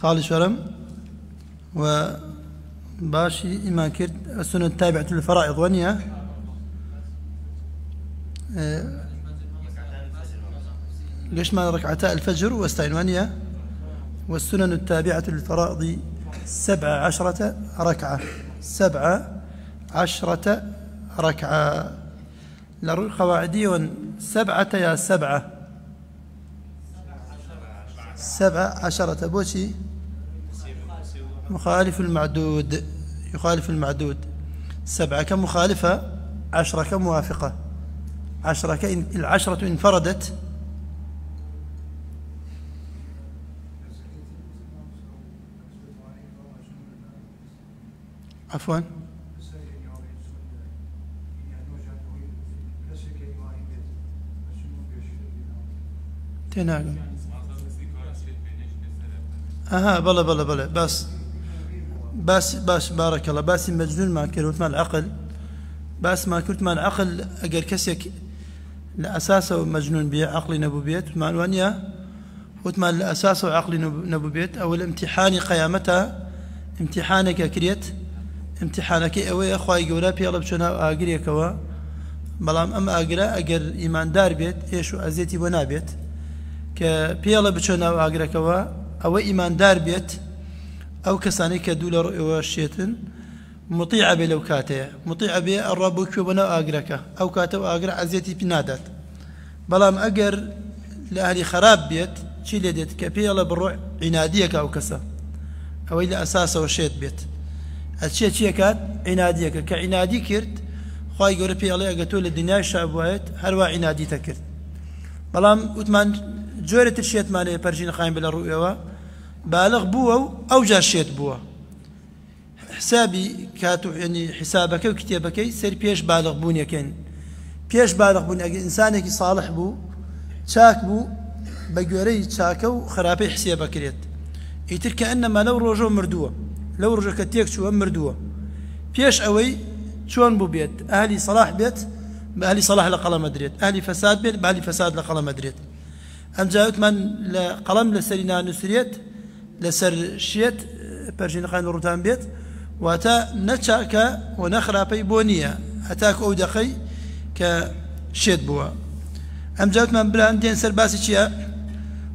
خالي شرم وباشي إما كرت السنة التابعة للفرائض ونيا ليش ما ركعتا الفجر واستعين ونيا والسنن التابعة للفرائض 17 ركعة 17 ركعة للقواعدي 7 يا 17 بوشي مخالف المعدود يخالف المعدود 7 كمخالفة 10 كموافقة 10 العشرة انفردت عفوا تناقم اها بلا بس بارك الله بس مجنون ما كرت مع العقل بس ما كنت مع العقل اجر كسك لاساسه مجنون بيه عقلي نبو بيت مع الوانيا وتما لاساسه عقلي نبو بيت او الامتحان قيامتها امتحانك كريت امتحانك اوي اخوي جولا بيلا بشنا اجريكوا بلام اما اجر ايمان دار بيت ايش ازيتي بنا بيت كبيلا بشنا اجريكوا او ايمان دار بيت او كساني كدولار وشيتن مطيعه بلوكاته مطيعه بالرب كبنا اجرك او كاتو اجر ازيتي بنادات بلام اجر لاهلي خراب بيت شي لديت كبيلا بالروح عناديك او كسا او الى اساسه وشيت بيت الشيء شيء كات عناديك كعنادي كرت خواي يقول بيلا اجتول الدنيا الشعب وايت هروا عنادي تكرت بلام وثمان جورة الشيت مالي برجين خايم بلا رؤيا بالغ بوا او جا الشيت بوا حسابي كاتو يعني حسابك وكتابك سير بيش بالغ بوني كان بيش بالغ بوني انسانك صالح بو شاك بو بجوري شاكو خرابي حسابك كريت يتر كانما لو رجو مردوه لو رجو كتيك شو مردوه بيش اوي شلون بو بيت اهلي صلاح بيت باهلي صلاح لقلم مدريد اهلي فساد بيت باهلي فساد لقلم مدريد ام جاوت من لقلم لسرينا نسريت لسر شيت برجين خان روتان بيت واتا نتشاك ونخرابي بونيا اتاك او دقي كشيت بوا ام جاوت من بلا انتين سر باسي شيا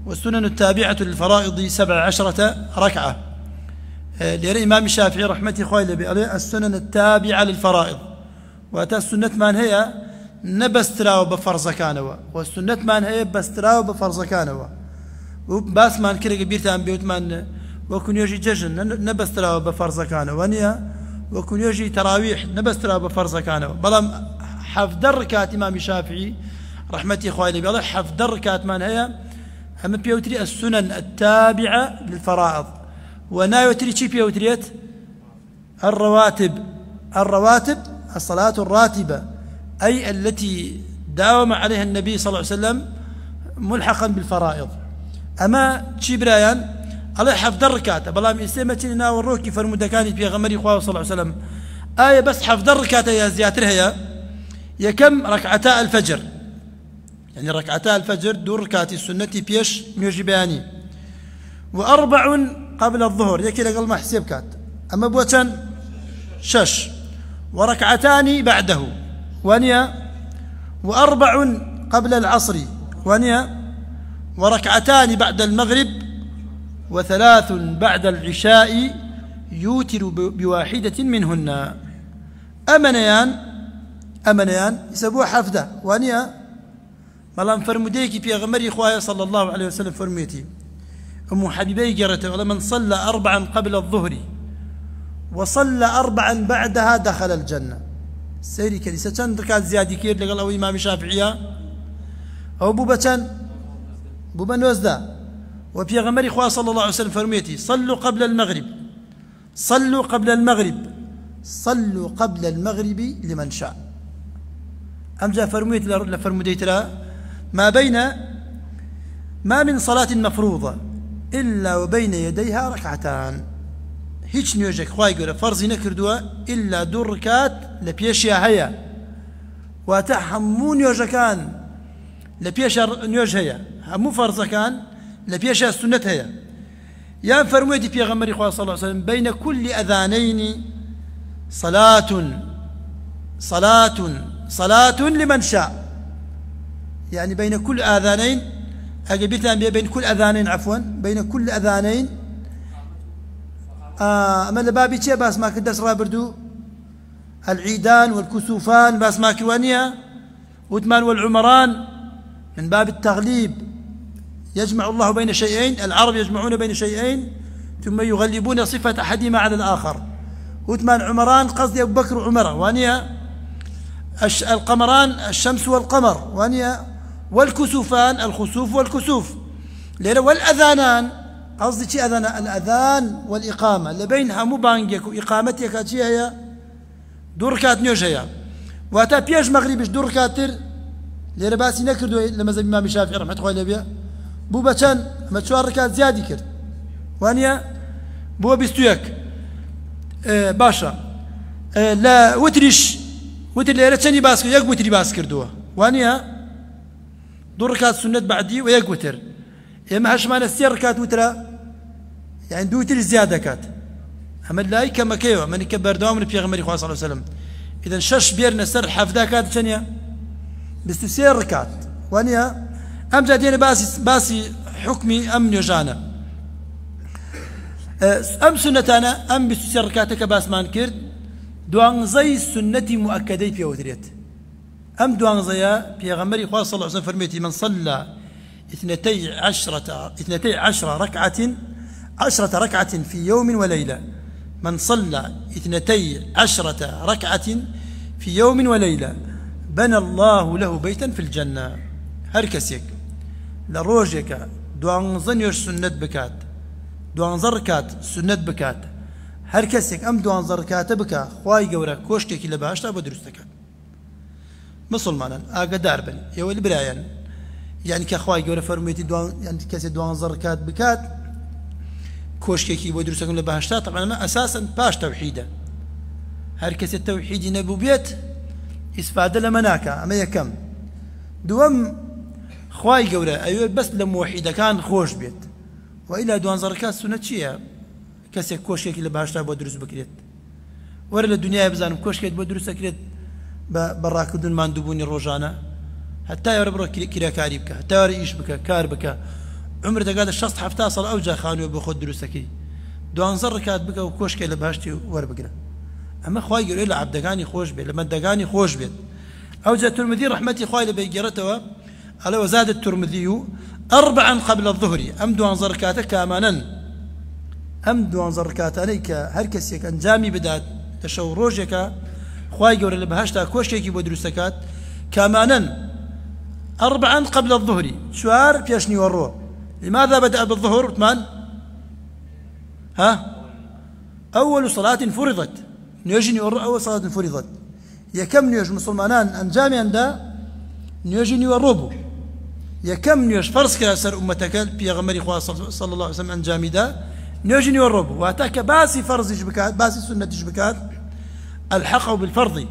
والسنن التابعة للفرائض 17 ركعة ليرى إمام الشافعي رحمة خويل بأليه السنن التابعة للفرائض وأتى السنة من هي نبستراو بفرز كانوا والسنة من هي بستراو بفرز كانوا وباس من كرق بيرتان بيوت من وكن يجي ججن نبستراو بفرز كانوا ونيا وكن يجي تراويح نبستراو بفرز كانوا بلام حفظ الركعات إمام الشافعي رحمة خويل بأليه حفظ الركعات من هي هم بيوتري السنن التابعة للفرائض ونايوتري شي بيوتريت الرواتب الصلاة الراتبة أي التي داوم عليها النبي صلى الله عليه وسلم ملحقا بالفرائض أما شي برايان الله حفظ الركعات بلام إسلامة لنا والروكي فرمودكاني في غمري خواه صلى الله عليه وسلم آية بس حفظ الركعات يا زياترها يا كم ركعتا الفجر يعني ركعتا الفجر دور ركعتي السنة بيش ميوجي بياني وأربع قبل الظهر يكي لقل ما حسيب كات أما بوتن شش وركعتان بعده ونيا وأربع قبل العصر ونيا وركعتان بعد المغرب وثلاث بعد العشاء يوتر بواحدة منهن أمنيان يسبوها حفظة ونيا ملام فرموديكي في غمري خوايا صلى الله عليه وسلم فرميتي أم حبيبي قرته ولمن صلى 4 قبل الظهر وصلى 4 بعدها دخل الجنة سيري كنيسة كان ركعات زيادة كير لقال أو إمام الشافعية أو بوبتان بوبا نوزدا وفي غمري خوايا صلى الله عليه وسلم فرميتي صلوا قبل المغرب صلوا قبل المغرب لمن شاء أم جاء فرميت لفرموديت لا ما من صلاة مفروضة إلا وبين يديها ركعتان هيش نيوجك خواي يقول فرض نكردوا إلا دور ركعات لبيشيا هيا وتحمون نيوجكان لبيشيا نيوج هيا همو فرض كان لبيشيا السنة هيا يا فرميتي في غمر صلى الله عليه وسلم بين كل أذانين صلاة لمن شاء، يعني بين كل آذانين أجبتنا بين كل أذانين عفوا بين كل أذانين أما لبابي شيء بس ما كدس رابردو العيدان والكسوفان بس ما كوانيا وثمان والعمران من باب التغليب، يجمع الله بين شيئين، العرب يجمعون بين شيئين ثم يغلبون صفة أحدهما على الآخر. وثمان عمران قصدي أبو بكر وعمر، وانيا القمران الشمس والقمر، وانيا والكسوفان الخسوف والكسوف. لأن والأذانان قصدي شيء أذان الأذان والإقامة اللي بينها مو بانجك وإقامتك هاتشي هي دوركات نيوش هي واتا بيش مغربش دوركاتر لأن باسي نكردو لما زي الإمام الشافعي رحمة الله عليه بو بچن اما 4 ركعات زيادة كرد وانيا بو بيستويك باشا لا وترش وتر ليرة تاني باس يك وتري باس كردوه وانيا 2 ركعات سنة بعدي ويك وتر اما هشمان 6 ركعات وترا يعني 2 وتر زيادة كات اما لاي كما كيوا من كبر دوام في غمر صلى الله عليه وسلم اذا شش بيرنا سر حفظا كات ثانيه بس 6 ركعات وانيا ام زادين باسي حكمي ام نيجانا ام سنتانا ام بس 6 ركعات باس مان كرد دوان زي سنتي مؤكدي في وتريت ام دوان زيا في غمر صلى الله عليه وسلم فرميتي من صلى 12 ركعة في يوم وليلة، من صلى 12 ركعة في يوم وليلة بنى الله له بيتا في الجنة. هركسيك لروجك دوان زنيوش سنة بكات دوان زركات سنة بكات هركسيك ام دوان زركات بكا خواي قورا كوشكي لباشتا بدرستك مسلمانا اقدار بن يا ولي برايان يعني كخواي قورا فرميتي دوان يعني كسي دوان زركات بكات كوشكي بدرستك لباشتا طبعا ما اساسا باش توحيدا هركسي التوحيد نبو بيت استفاده لمناكا اما يكم دوام خواي قورا ايوه بس لموحيدا كان خوش بيت وإلى دوان زركات سنة شيئا كسي كوشكي لباشتا بدرس بكريت ورا الدنيا بزانم كوشكي بدرس بكريت براكدون ماندوبوني روجانا حتى يربرو كرا كاري بك حتى يرى إيش بك كار بك عمر تقعد الشخص حفتها صل أوجا خانو بخد دروسكي دوان زركات بك وكوشكي لباشتي ور بكرا أما خواي يقول إلا عبدقاني خوش بيت لما دقاني خوش بيت أوجا الترمذي رحمتي خواي لبيجرته على وزاد الترمذي 4 قبل الظهر أم دوان زركاتك كامانا أم دوان زركاتانيك هركسيك أنجامي بدات تشو روجك خواي يقول اللي بهاشتا كوشكي بدروسكات كامانا 4 قبل الظهر شوار فيشني وروه. لماذا بدأ بالظهر ثمان؟ ها أول صلاة فرضت نيجي أول صلاة فرضت يكم نيج مسلمان أنجامي عندا نيجي نيوروبو يكم نيج فرض كلا سر أمتك في غمر صلى الله عليه وسلم أنجامي دا نيجي نيوروبو واتاك باسي فرض جبكات باسي سنة جبكات الحقه بالفرض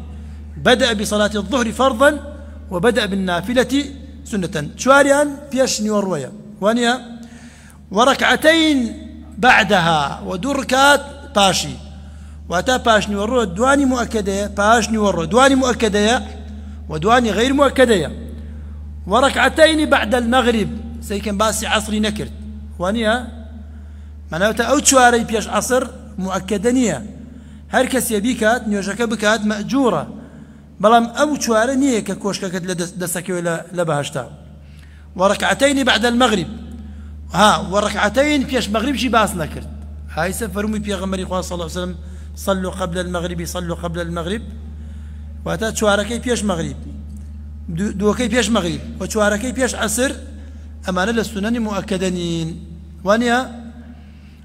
بدأ بصلاة الظهر فرضا وبدأ بالنافلة سنة شواريان فيش نيورويا وانيا وركعتين بعدها ودركات باشي واتا باش نورو دواني مؤكدة باش نورو دواني مؤكدة ودواني غير مؤكدة وركعتين بعد المغرب سيكن باسي عصري نكرت وانيا معناته او شواري بيش عصر مؤكدة هركس يبيكات نيوجك بكات مأجورة بلام او شواري نيه ككوشكات لدسكي ولا لبهشتا وركعتين بعد المغرب وركعتين فيش مغرب شي باس نكرت هاي سفرمي بيغمري صلى الله عليه وسلم صلوا قبل المغرب صلوا قبل المغرب واتات شواركي بيش مغرب دوكي بيش مغرب وشواركي بيش عصر أمانة للسنن مؤكدين وانيا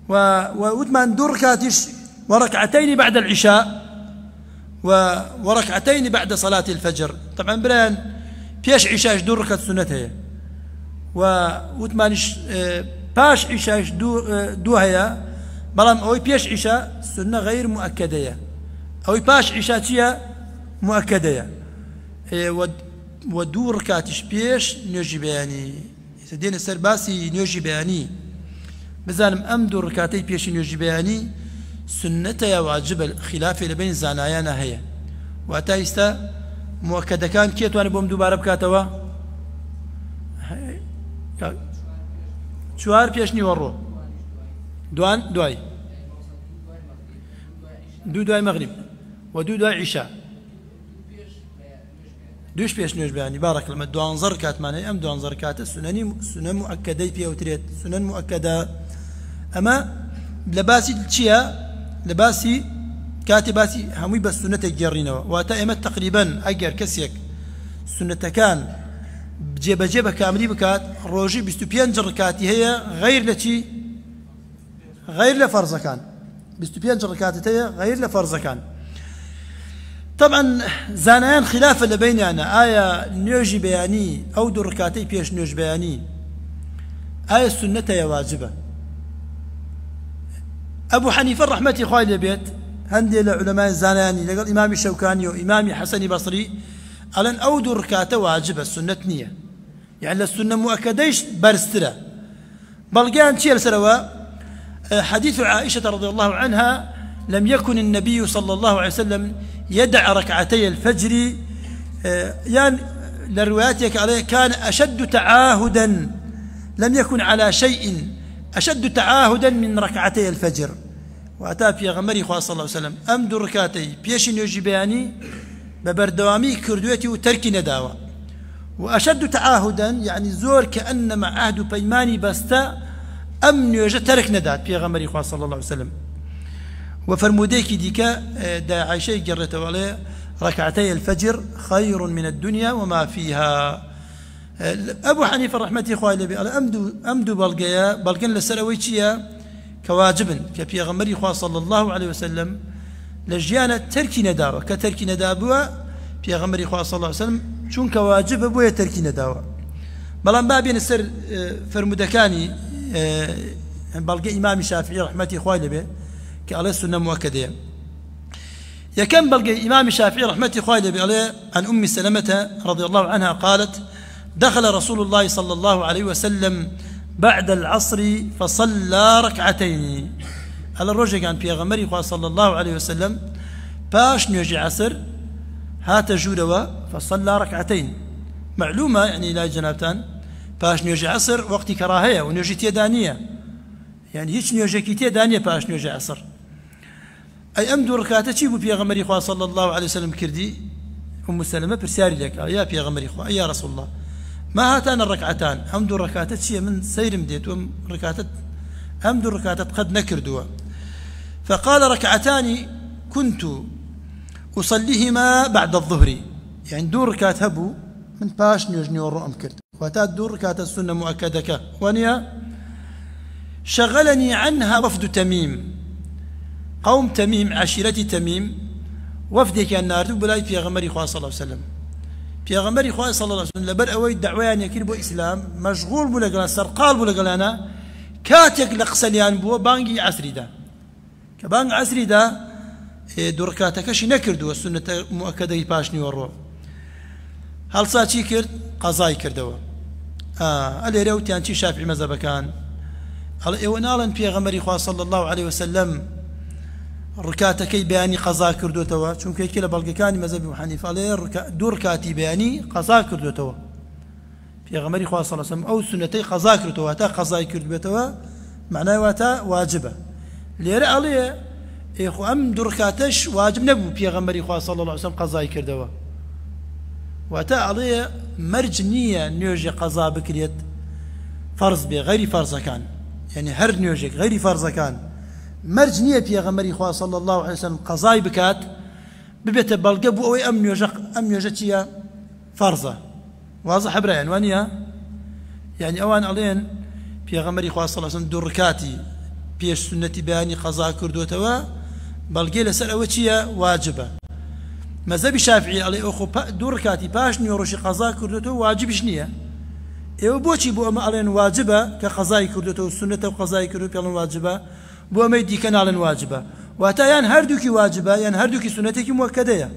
وثمان دركاتش وركعتين بعد العشاء وركعتين بعد صلاة الفجر طبعا بران بيش عشاش دركة سنتها وثمانش باش عشاش دوهيا بلام اوي بيش عشاء سنة غير مؤكدة اوي باش عشاء مؤكدة ودو ركعتش بيش نيوجي بياني سدين السر باسي نيوجي بياني بزانم أم دو ركعتي بيش نوێژی بەیانی سنەتە واجبە خلافێ لەبین زانایانە هەیە واتە ئێستا مؤکدەکان کێ توانێت بۆم دووبارە بکاتەوە چوار پێش نیوەڕۆ دوای دوای مەغریب و دوای عیشا دوش پێش نوێژ بەیانی بارەک لەمە 12 رکعتمانەیە ئەم 12 رکعتە سنە مؤکدەی پێوترێت سنن مؤکدە ئەمە لە باسی چییە لە باسی کاتی باسی هەمووی بە سنەتێک گێڕینەوە واتە ئێمە تقریبەن ئەگەر کەسێک سنەتەکان جێبەجێ بە کاملی بکات ڕۆژی 25 ڕکاتی هەیە غیر لە چی غیر لە فەرزەکان 25 ڕکاتت هەیە غیر لە فەرزەکان طبعا زانایان خلافە لە بینیانە ئایا نوێژی بەیانی ئەو دوو ڕکاتەی پێش نوێژ بەیانی ئایا سنەتە واجبە أبو حنيفة رحمة خوای لێبێت هەندێک لە علەمای زانایانی لەگەڵ ئیمامی شەوکانی و ئیمامی حەسەنی بەسری ئەڵێن ئەو دوو ڕکاتە واجبە سنەت نییە يعني للسنة مؤكديش برسترة بلقان تشيل سروا حديث عائشة رضي الله عنها لم يكن النبي صلى الله عليه وسلم يدع ركعتي الفجر يعني لرواياتك عليه كان أشد تعاهدا لم يكن على شيء أشد تعاهدا من ركعتي الفجر وأتى في غمري صلى الله عليه وسلم أمد ركعتي بيشن يجي بياني ببردوامي كردوتي وتركي نداوة وأشد تعاهدا يعني زور كأنما عهد بيماني بستا أمن يجي ترك ندات في غمري صلى الله عليه وسلم وفرموديك ديكا دا عايشة جرته عليه ركعتي الفجر خير من الدنيا وما فيها أبو حنيفة رحمة إخواني لبي أمدو بلقيا لسرويتشيا كواجبا كبي غمري صلى الله عليه وسلم لجيانة تركي نداوة كتركي ندابوا في غمري صلى الله عليه وسلم شون كواجب أبويا تركي نداوة بلان بابين السر فرمودكاني بلقي إمام الشافعي رحمة إخواني لبي كعليه السنة مؤكدة يا كم بلقي إمام الشافعي رحمة إخواني لبي عليه عن أم سلمة رضي الله عنها قالت دخل رسول الله صلى الله عليه وسلم بعد العصر فصلى ركعتين على الرجل كان في غمري صلى الله عليه وسلم باش نيجي عصر هات جوروا فصلى ركعتين معلومة يعني لا جنابتان باش نيجي عصر وقت كراهية ونيجي تيدانية يعني هيك نيجي تيدانية باش نيجي عصر أي أمدو ركعتين تشيبوا في غمري صلى الله عليه وسلم كردي أم سلمة برساري لك يا في غمري يا رسول الله ما هاتان الركعتان أمدو ركعتات شيء من سير مديت ركعتات أمدو ركعتات قد نكردوا فقال ركعتان كنت أصليهما بعد الظهر يعني دور ركعت هبو من باش نيجني والرؤم كرد واتات دور ركعت السنة مؤكدك ونيا شغلني عنها وفد تميم قوم تميم عشيرتي تميم وفدك النار بلاي في غمري صلى الله عليه وسلم في غمري صلى الله عليه وسلم لبر أوي دعوان يكير بو إسلام مشغول بلقنا سرقال بلقنا كاتك لقسليان بو بانجي عسري دا كبانج عسري دا دركاتك شي نكردو السنة مؤكدة باشني والروح هل صاتي كرد قضاي كردوا اللي روتي أنتي شافعي مذهب كان ونالا في غمري صلى الله عليه وسلم ركعتكي بياني قضاء كردو توا چون كي بلقي كان مذهب ابو حنيفه عليه دور ركعتي بياني قضاء كردو توا في غمري صلى الله عليه وسلم او سنتي قضاء كردو تا قضاء كردو توا معناه واتا واجبه ليرى عليه اخو ام دور ركعتش واجب نبو في غمري صلى الله عليه وسلم قضاء كردو واتا عليه مرجنيه نيوجي قضاء بكريت فرض بغير فرض كان يعني هر نيوجي غير فرض كان مرجنية في غمري صلى الله عليه وسلم قضاي بكات ببيت بلقب أو أم يوجتيا فرضة واضح براين وانيا يعني أوان علين في غمري صلى الله عليه وسلم دور ركاتي بيش سنة بياني قضاء كردوتوا بلقي لسر أوتيا واجبة مذهب الشافعي عليه أخو دور ركاتي باش نيوروشي قضاء كردوتوا واجب شنية إيو بوشي بو أما علين واجبة كقضاء كردوتوا السنة وقضاء كردوتوا واجبة بو ميدي كنال واجبة واتيان هردوكي واجبة يعني هردوكي سنتك مؤكدة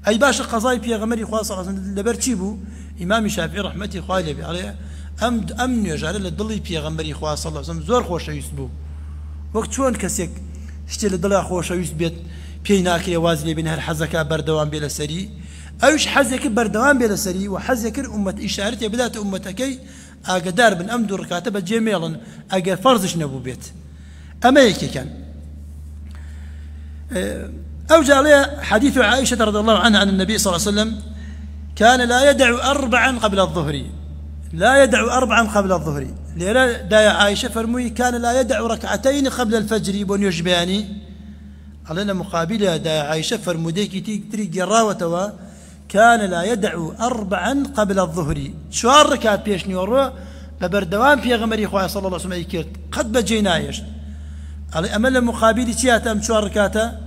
أي باش قضايا في غمري خاصة لبرتشيبو إمام الشافعي رحمة الله عليه ئەم نوێژارە لە دڵی پێغەمبەری خوا صلی الله علیه وسلم زۆر خۆشەویست بوو وەک چۆن کەسێک شتێ لە دڵا خۆشەویست بێت پێی ناکرێ واز لێ بێن هەر حەزەکە بەردەوام بێ لەسەری ئەوش حەزێکی بەردەوام بێ لەسەری و حەزێکرد ئومەت ئیشارەتێ بداتە ئومەتەکەی ئاگدار بن ئەم دوو ڕکاتە بەجێ مێڵن ئەگەر فەرزش نەبوو بێت ئەمە یەکێکان أو جاء حديث عائشة رضي الله عنها عن النبي صلى الله عليه وسلم كان لا يدع أربعا قبل الظهر لا يدع أربعا قبل الظهر ليلة دايا عائشة فرموي كان لا يدع ركعتين قبل الفجر بون يجباني علينا مقابلة دايا عائشة فرموديكي تري جراوة كان لا يدع أربعا قبل الظهر شوار ركعت بيش نيورو ببردوان في غمري خواه صلى الله عليه وسلم يكرت قد بجينايش أما لمقابل تياتا أم شوار ركعتا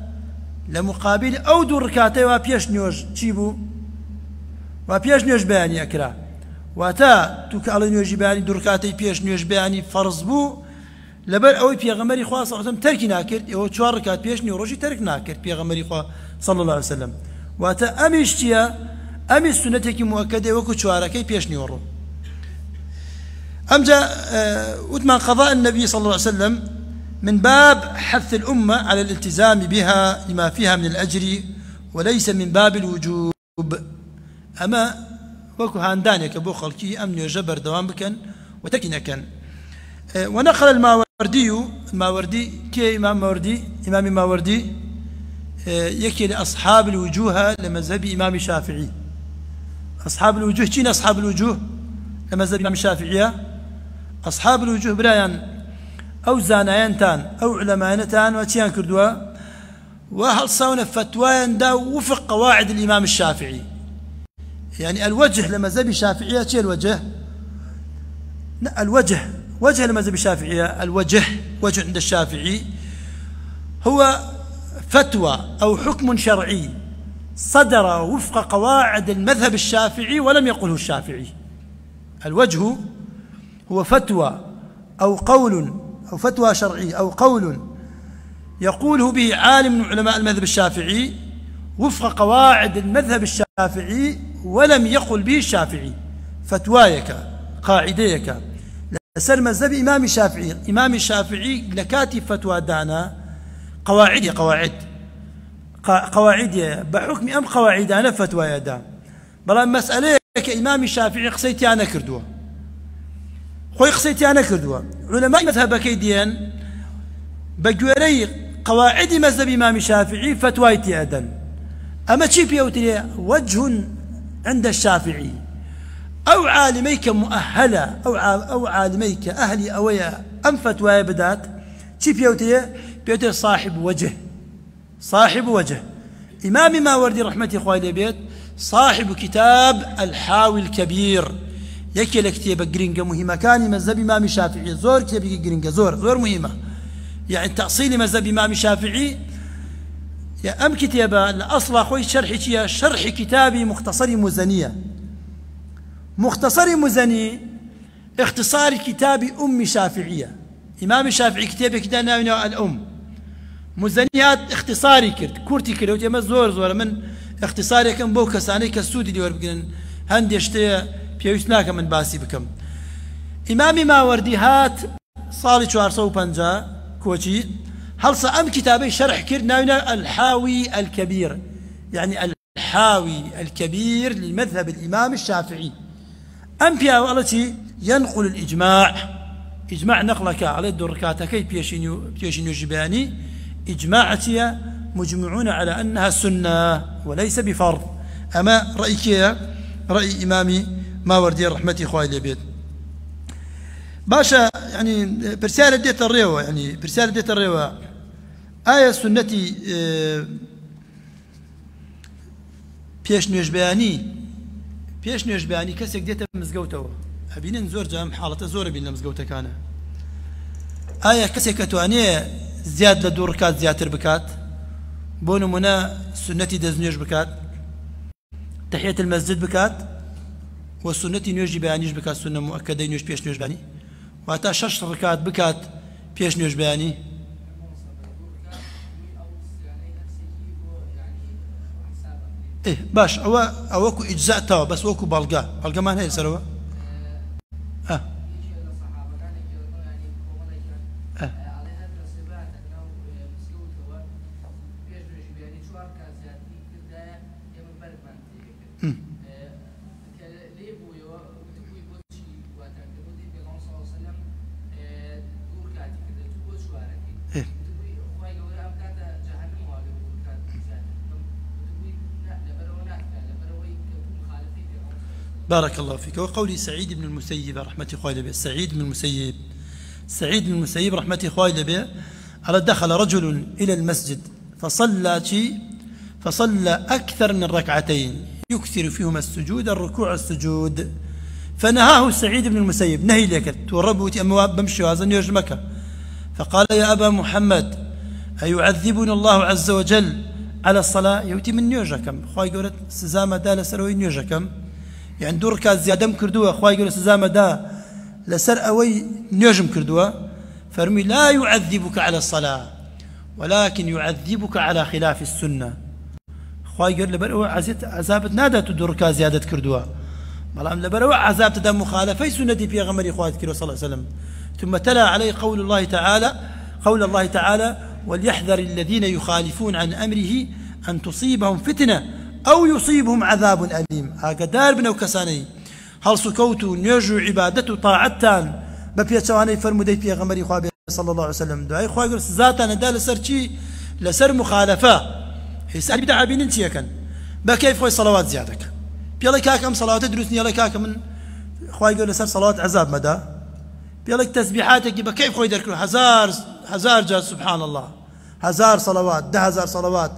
لمقابل أو دو ركعتين وبيش نيوج تشيبو وبيش نيوج بياني أكرا واتا توك على نيوج بياني دو ركعتين بيش نيوج بياني فرض بو لبر أوي بيغمري خواه صلى الله عليه وسلم تركي ناكرت أو شوار ركعت بيش نيوروجي ترك ناكرت بيغمري خواه صلى الله عليه وسلم واتا أمشتيا أمي سنتك مؤكدة وكو شواركي بيش نيورو أمجا وثمان قضاء النبي صلى الله عليه وسلم من باب حث الأمة على الالتزام بها لما فيها من الأجر وليس من باب الوجوب أما وكو هاندانيك بو خلقي أمن يجبر دوام بكن وتكنا كان ونقل الماوردي كي إمام ماوردي يكي لأصحاب الوجوه لمذهب إمام الشافعي أصحاب الوجوه كين أصحاب الوجوه لمذهب إمام الشافعية أصحاب الوجوه برايان أو زانايانتان أو علماءتان وتيان كردوا وهل صون فتوان دا وفق قواعد الإمام الشافعي يعني الوجه لمذهب الشافعية شيء وجه لمذهب الشافعية وجه عند الشافعي هو فتوى أو حكم شرعي صدر وفق قواعد المذهب الشافعي ولم يقله الشافعي الوجه هو فتوى أو قول أو فتوى شرعي أو قول يقوله به عالم من علماء المذهب الشافعي وفق قواعد المذهب الشافعي ولم يقل به الشافعي فتوايك قاعديك لسر مذهب إمام الشافعي لكاتب فتوى دانا قواعد بحكم أم قواعد أنا فتوى يدا بلا مسألة كإمام الشافعي قصيتي أنا كردوه خوي قصيتي أنا كردوه علماء مذهب كيديان بجوري قواعد مذهب إمام الشافعي فتوايتي أدن أما تشيب يوتري وجه عند الشافعي أو عالميك مؤهلة أو عالميك أهلي أويا أم فتواي بدات تشيب يوتري صاحب وجه إمام ماوردي رحمة إخواني بيت صاحب كتاب الحاوي الكبير يكي لكتيبة جرينجا مهمة كان مذهب إمام الشافعي زور كتيبة جرينجا زور مهمة يعني تأصيل مذهب إمام الشافعي يا أم كتيبة الأصل أخوي شرح كتابي مختصر مزني اختصار كتاب أم شافعية إمام الشافعي كتابة كتابنا الأم مزنيات اختصاري كورتي كرت يا زور من اختصاري كم بوكا ساني كسودي دي وربكن هندي اشتي بيوسناك من باسي بكم إمامي ماوردي هات صالي 450 كوتشي هل صام كتابي شرح كرنا الحاوي الكبير يعني الحاوي الكبير لمذهب الإمام الشافعي أم بيا والتي ينقل إجماع نقلك على الدركاتكي بيشينيو جباني إجماعتي مجمعون على أنها سنة وليس بفرض أما رأي إمامي ماوردي رحمتي خوالي البيت باشا يعني برسالة ديت الريوة آية سنتي بيش نيوش بياني كسيك ديت مزقوته أبينين زور جام حالة زور بينا مزقوته كان آية كسيك تواني زياد لدور ركات زياتر بكات بونو منا سنتي دزنيوش بكات تحية المسجد بكات والسنتي نيوش بيانيش بكات سنة مؤكدة نيوش بيش نيوش بياني واتا 6 ركات بكات بيش نيوش بياني إيه باش أوكو إجزاء تاو بس وكو بلقا ما هي سروا بارك الله فيك. وقولي سعيد بن المسيب رحمة الله عليه، سعيد بن المسيب، سعيد بن المسيب رحمة الله عليه، على دخل رجل إلى المسجد فصلى أكثر من ركعتين يكثر فيهما السجود الركوع السجود، فنهاه سعيد بن المسيب نهي لك توربوتي أما بمشي هذا يجمك، فقال يا أبا محمد أيعذبنا الله عز وجل على الصلاة؟ يوتي من نيوجكم خواهي قولت سزامة دا لسروي نيوجكم، يعني دور كاز زيادم كردوه خواهي قولت سزامة دا لسر أوي نيوجم كردوه، فرمي لا يعذبك على الصلاة ولكن يعذبك على خلاف السنة. خواهي قول لبرو عذابت نادا تدور كاز زيادة كردوه، بلام لبرو عذاب تدا مخالفة سنة في غمر إخوات كيلو صلى الله عليه وسلم. ثم تلا عليه قول الله تعالى وليحذر الذين يخالفون عن أمره أن تصيبهم فتنة أو يصيبهم عذاب أليم. هكذا بنو كساني هل سكوتوا نيجوا عبادته طاعتان ببيتواني فرمودي في غمر إخوات صلى الله عليه وسلم دعاء إخوات يقول ذاتنا دا لسر شي لسر مخالفة يسأل بدعا بننتي كان بكيف خوي صلوات زيادك بيلا كاك أم صلوات دروسني يلا كاك من إخوات يقول لسر صلوات عذاب مدى بيلا تسبيحاتك بكيف خوي دركوا هزار جاز سبحان الله 1000 صلوات 10,000 صلوات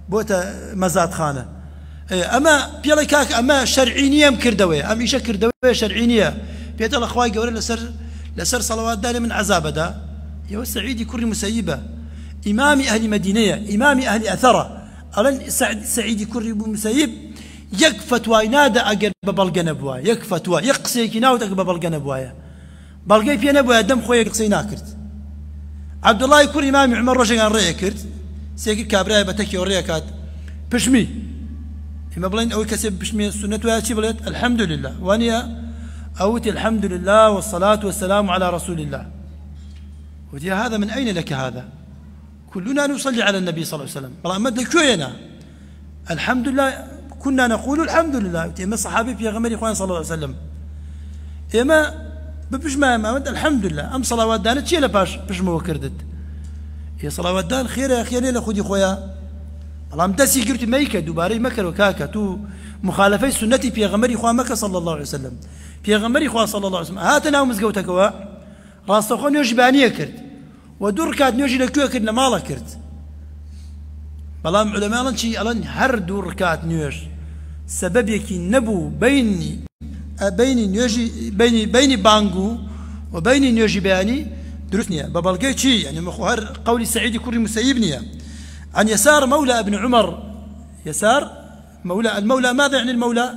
بوتا مزاد خانة أما بيلا كاك أما شرعينية مكردوية أم إيشا كردوية شرعينية بيت الله أخوي يقول لسر صلوات داني من عذاب دا يا سعيد يكون مسيبة إمام أهل مدينة إمام أهل أثرة ألن سعيد يكون مسيب يكفتوا ينادى أجر ببلغ نبوة يكفتوا يقصي كناوت أجر ببلغ نبوة بلغي في نبوة دم خوي يقصي ناكرت عبد الله يكون إمام عمر رجع رأي كرت سيجي كابراي بتكي وريكات بشمي إما بلين أو كسب بشمي السنة وهاتي بليت الحمد لله وانيا أوتي الحمد لله والصلاة والسلام على رسول الله. ودي هذا من أين لك هذا؟ كلنا نصلي على النبي صلى الله عليه وسلم. والله أمد كوينا الحمد لله كنا نقول الحمد لله. إما الصحابي في غمر إخوان صلى الله عليه وسلم إما ببجمع ما الحمد لله أم صلوات دانت شيء لباش بجمع وكردت هي صلوات دان خير يا أخي ليلة خدي خويا الله مدسي قلت ميكا دوباري مكر وكاكا تو مخالفي سنتي في غمر إخوان مكة صلى الله عليه وسلم في غمر إخوان صلى الله عليه وسلم هاتنا ومزقوتك وا راس تخون يوجي بانية كرت ودور كات نيوجي لكوة كرت لمالا كرت بلام علماء لن شي ألن هر دور كات نيوج سبب يكي نبو بيني نيوجي بيني بانجو وبيني نيوجي باني درسني ببلغي شي يعني مخوهر قولي سعيد كوري مسيبني عن يسار مولى ابن عمر يسار المولى ماذا يعني المولى؟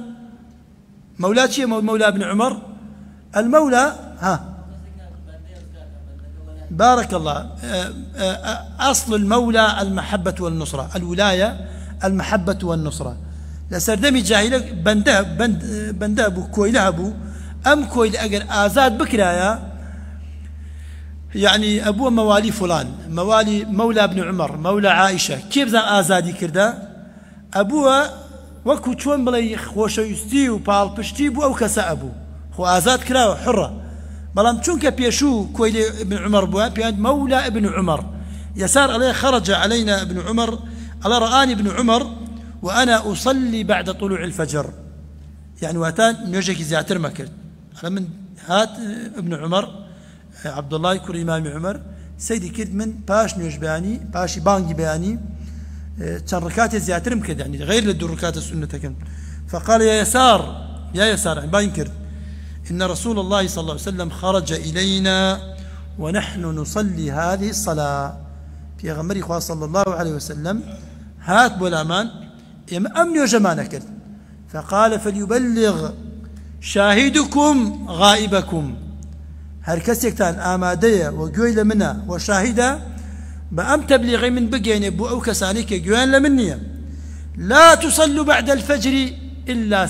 مولى شيء مولى ابن عمر المولى بارك الله أصل المولى المحبة والنصرة الولاية المحبة والنصرة لسردمي جاهلك بنده أبو كويله أبو أم كويل أجر آزاد بكرايا يعني أبوه موالي فلان مولى ابن عمر مولى عائشة كيف زان آزادي كردا أبوه وكو چون بلاي خوشويستي وبال پشتي بو أو كسا أبو خو آزاد كراوه حرة بلام چونك بيشو كويل ابن عمر بوا بيان مولى ابن عمر يسار عليه خرج علينا ابن عمر على رآني ابن عمر وأنا أصلي بعد طلوع الفجر يعني واتان نيوجيكي زياتر ما كرت على من هات ابن عمر عبد الله يكون إمام عمر سيدي كرد من باش نيوج بياني باشي بانجي بياني كان ركعات زياتر مكد يعني غير للدور ركعات السنة كان فقال يا يسار يعني باين كرد إن رسول الله صلى الله عليه وسلم خرج إلينا ونحن نصلي هذه الصلاة في غمر إخوة صلى الله عليه وسلم هات بولامان أمني وجمانا كرد فقال فليبلغ شاهدكم غائبكم هر كسيكتان آمادية وقوي لمنا وشاهدة بأم تبلغي من بقين بو أو كسانيك قوين لمنية لا تصلوا بعد الفجر إلا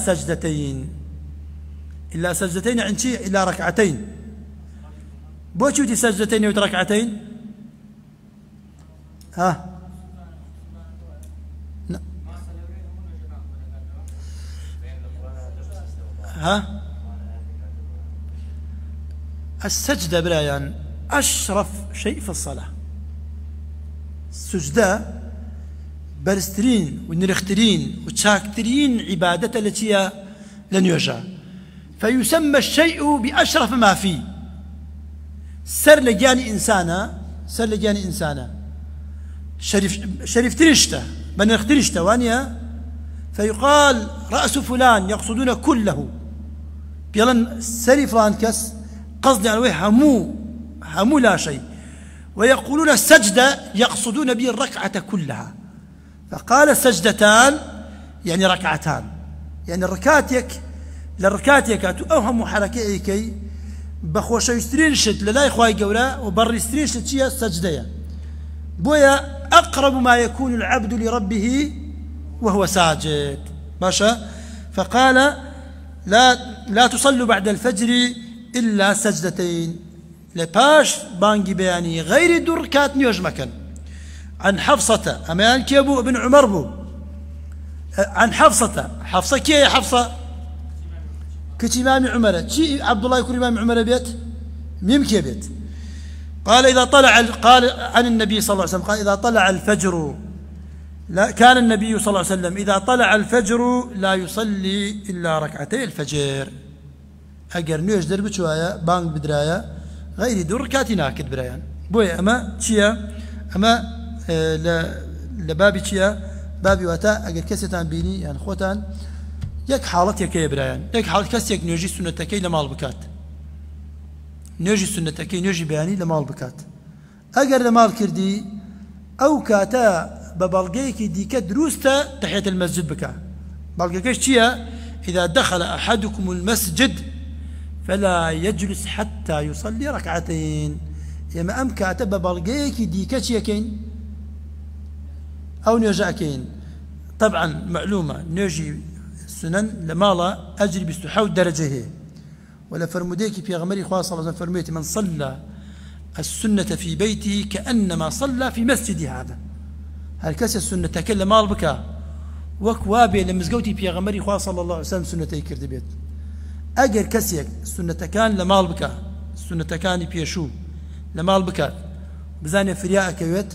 سجدتين عن شيء إلا ركعتين بوشوتي سجدتين وتركعتين السجدة برايان أشرف شيء في الصلاة سجدة برسترين ونرخترين وتشاكترين عبادة التي لن يرجع، فيسمى الشيء بأشرف ما فيه. سر لجاني إنسانا شريف ترشته بنرخ ترشته وانيا، فيقال رأس فلان يقصدون كله، بيلن سري فلان كس قصدي على همو لا شيء، ويقولون السجدة يقصدون به الركعة كلها، فقال السجدتان يعني ركعتان، يعني الركاتيك للركاتيك أوهم حركة كي بخوش يسترينشت للا إخوائي قولا وبر يسترينشت شيء السجدة بويا أقرب ما يكون العبد لربه وهو ساجد باشا. فقال لا تصلوا بعد الفجر إلا سجدتين لباش بانجي بياني غير دركات نيوج مكان. عن حفصة أمان كيبو ابن عمر بو عن حفصة كي يا حفصة كتي إمام عمر تي عبد الله يكون إمام عمر بيت ميمكي بيت. قال قال عن النبي صلى الله عليه وسلم قال إذا طلع الفجر، لا كان النبي صلى الله عليه وسلم إذا طلع الفجر لا يصلي إلا ركعتي الفجر. أجر نيوش درب شوية بانك بدرايا غير دور ركعتي ناكد برايان بويا أما تشيا أما لبابي تشيا بابي وتا أجر كسيتان بيني يعني خوتان يك حالتك يا برايان يك حالة كسيك نيوجي سنتكي لمال بكات نيوجي سنتكي نيوجي بياني لمال بكات أجر لمال كردي أو كاتا ببلغيك ديك دروستا تحية المسجد بكا بلغيكش تشيا إذا دخل أحدكم المسجد فلا يجلس حتى يصلي ركعتين. يما أم كاتب ببلغيك ديك تشيكين أو نيوجاكين. طبعا معلومة نيوجي السنن لمالا أجري بستحاو درجه ولا فرموديك في غمري خاصة الله فرميتي من صلى السنة في بيته كأنما صلى في مسجد هذا. هالكاس السنة تكلم مال بكا وكوابي لمزقوتي في غمري خاصة صلى الله عليه وسلم سنة يكرد بيت أجر كسيك السنة كان لمال بكا السنة كان بيشو لمال بكا بزاني فرياء كويت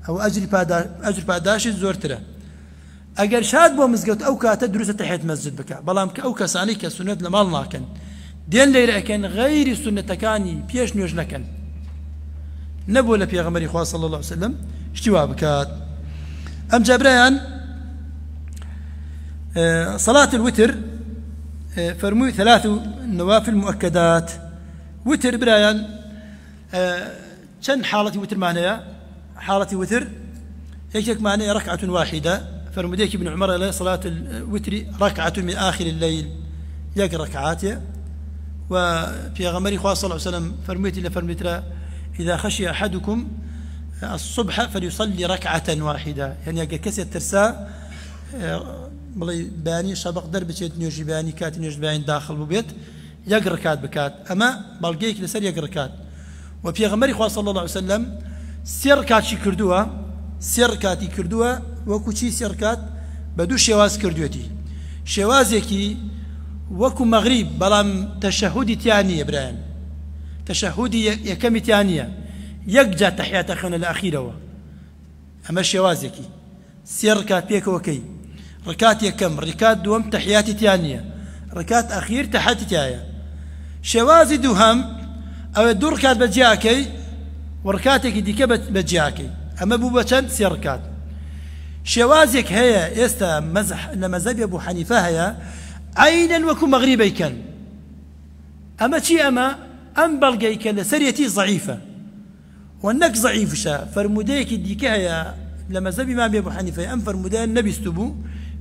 أو أجر باداش زورتره أجر شاد بو مزقوت أو كاتا دروسة تحية مسجد بكا بلام أو كساني كسنة لمال ناكن دين ليرا كان غير السنة كاني بيش نيوش نكن نبو لبي غمري خاصة صلى الله عليه وسلم اشتوا بكات. أم جابريان صلاة الوتر فرموي 3 نوافل مؤكدات. وتر برايان كان حالتي وتر معناها حالتي وتر يكتك معناها ركعة واحدة. فرموديك ابن عمر له صلاة الوتر ركعة من آخر الليل يقرأ ركعات. وفي غمري خاص صلى الله عليه وسلم فرميتي لفرميترا إذا خشي أحدكم الصبح فليصلي ركعة واحدة يعني أجل كسي الترساء بلي باني سبق درب شيء نيوجي باني كات نيوجي باني داخل ببيت يقرأ كات بكات أما بلقيك لسر يقرأ كات. وفي غمري خاص صلى الله عليه وسلم سير كات شي كردوها سير كاتي كردوها وكوشي سير كات بدو شواز كردوتي شوازيكي وكو مغرب بلام تشهدي تيانية براين تشهدي يكمي تيانية يقجا تحيات أخونا الأخيرة أما شوازيكي سير ركات بيك وكي ركات يكم ركات دوم تحياتي تيانية ركات أخير تحياتي تيايا شوازي دوهم أو الدور ركات بجياكي وركاتك ديك بجياكي أما بوبتشان سير ركات شوازك هي يستا مزح لمذهب أبو حنيفة هي عينا وكو مغربي كان أما شي أما أم بلغي كان سريتي ضعيفة وأنك ضعيف شا فرموديك ديك هي لمذهب إمام أبو حنيفة أم فرمودان النبي استبو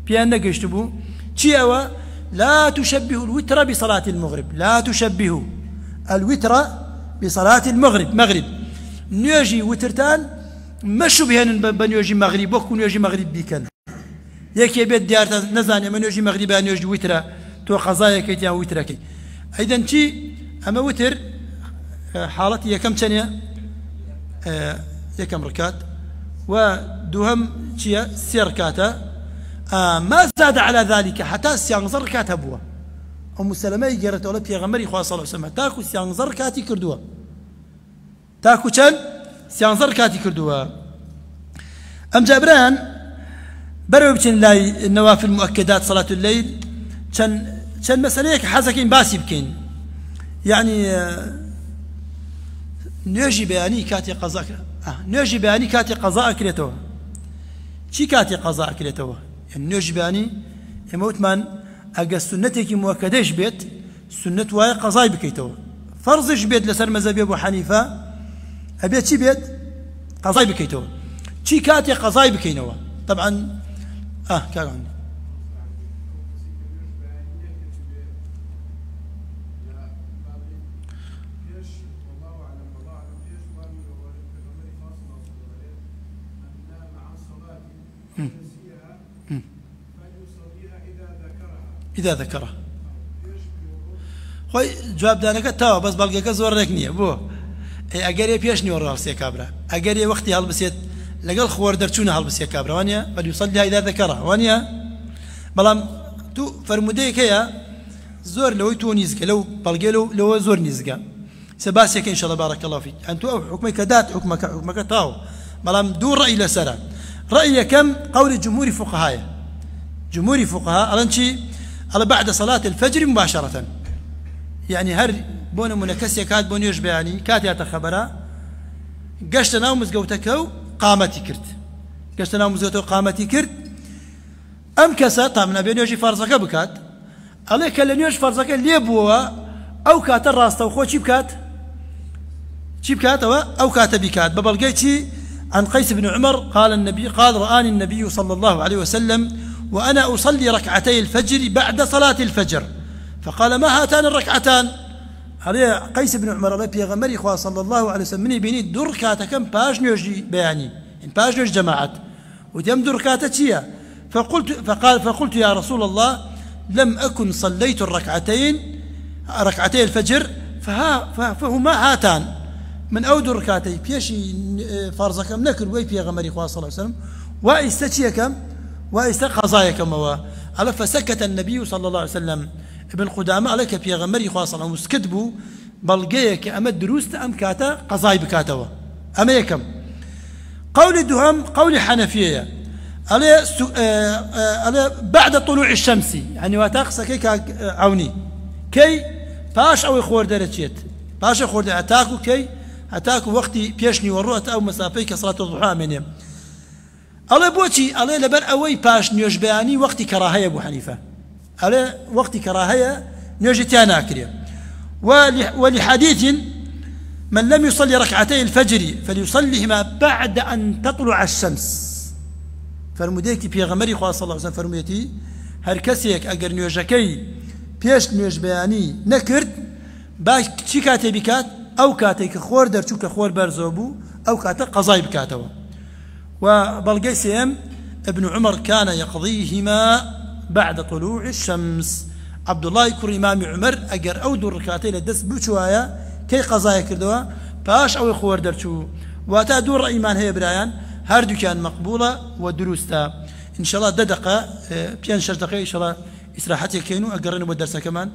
بيانك يشتبو شي أوا لا تشبه الوتر بصلاة المغرب لا تشبه الوتر بصلاة المغرب مغرب نيجي وترتان مشوا بهن بنيجي مغرب وكو نيجي مغرب بيكن يكي بيت ديار نزاني من نيجي مغرب نيجي وتر تو قضايا كي تيا وتر كي أيضا شي أما وتر حالتي كم ثانية يكم ركات ودهم شيء سيركاتا ما زاد على ذلك حتى سيانزر ركات أبوه أم سلمة يجرت ولا في غمري خوا صلى الله عليه وسلم تاكو سيانزر ركاتي كردوه تاكو كان سيانزر ركاتي كردوه أم جابران برو بچن لاي النوافل مؤكدات صلاة الليل كان مسألة حازكين باسي بكين يعني نيجي بياني كاتي قضاء نيجي بياني كاتي قضاء كريتو شي كاتي قضاء كريتو يعني نيجي بياني يموت من أجا سنتك مؤكدش بيت سنة واي قضاء بكيتو فرضش بيت لسر مذهب أبو حنيفة أبيت شي بيت قضاء بكيتو شي كاتي قضاء بكينوا طبعا كان إذا ذكرها خوي جواب دانك تاو بس بلقيك زور ركنيه بو اگر پیش نیور راسي كابرا اگر وقتي هلبسيت لقل خوار درچونه هلبسي كابرا وانيا فليصلي اذا ذكرها وانيا بلام تو فرموديك يا زور لو تونيزك لو بلقي لو زور نيزك سباسك ان شاء الله بارك الله فيك انتو حكمك دات حكمك تاو بلام دور راي لسرا راي كم قول جمهور فقهاء جمهور فقهاء الانشي على بعد صلاة الفجر مباشرة يعني هر بون منكسية كات بون يشبه يعني كات يتخبرا قشتنا ومزقوتكو قامتي كرت قشتنا ومزقوتكو قامتي كرت أم كسا طامنا بين يوجي فرزك بكات عليك اللي يوجي فرزك اللي بوا أو كات الراس وخو شي بكات أو كات بكات ببلقيتي عن قيس بن عمر قال رآني النبي صلى الله عليه وسلم وأنا أصلي ركعتي الفجر بعد صلاة الفجر فقال ما هاتان الركعتان عليه قيس بن عمر عليه بيغمري إخوة صلى الله عليه وسلم مني بيني دركات كم باش نيوجي بياني إن باش نيوجي جماعات وديم دركاتتيا فقلت يا رسول الله لم أكن صليت ركعتي الفجر فهما هاتان من أود ركعتي بيشي فرزكم نكر وي بيغمري إخوة صلى الله عليه وسلم وإستشي كم قضايا كما على فسكت النبي صلى الله عليه وسلم ابن قدامة عليك في غمري خاصة مسكتبو بلقيك أما الدروس أم كاتا قضايا بكاتوا أما يكم قول الدهم قول حنفية على بعد طلوع الشمس يعني واتاقص كي عوني كي باش أو خور درجات باش خور أتاكو كي أتاكو وقتي بيشني وروت أو مسافي كصلاة الضحى منهم الله بوشي الله لبر أوي باش نيوش بياني وقت كراهية أبو حنيفة الله وقت كراهية نيوش تيانا كريا ولحديث من لم يصلي ركعتي الفجر فليصليهما بعد أن تطلع الشمس فرموديكي بيغمري خواه صلى الله عليه وسلم فرموديتي هركسيك أجر نيوشكي بيش نيوش بياني نكرت باش شي كاتي بكات أو كاتي كخور درشو كخور برزوبو أو كاتي قضاي بكاتوا وبلقيسهم ابن عمر كان يقضيهما بعد طلوع الشمس عبد الله يكون إمام عمر أجر أو دور ركعتين الدس بشوايا كي قضايا كردوا باش أو خوار درشو واتا دور إيمان هي برايان هردو كان مقبولة ودروستا إن شاء الله دقة بيان 6 دقائق إن شاء الله إسراحتي كينو أقرنوا بالدرس كمان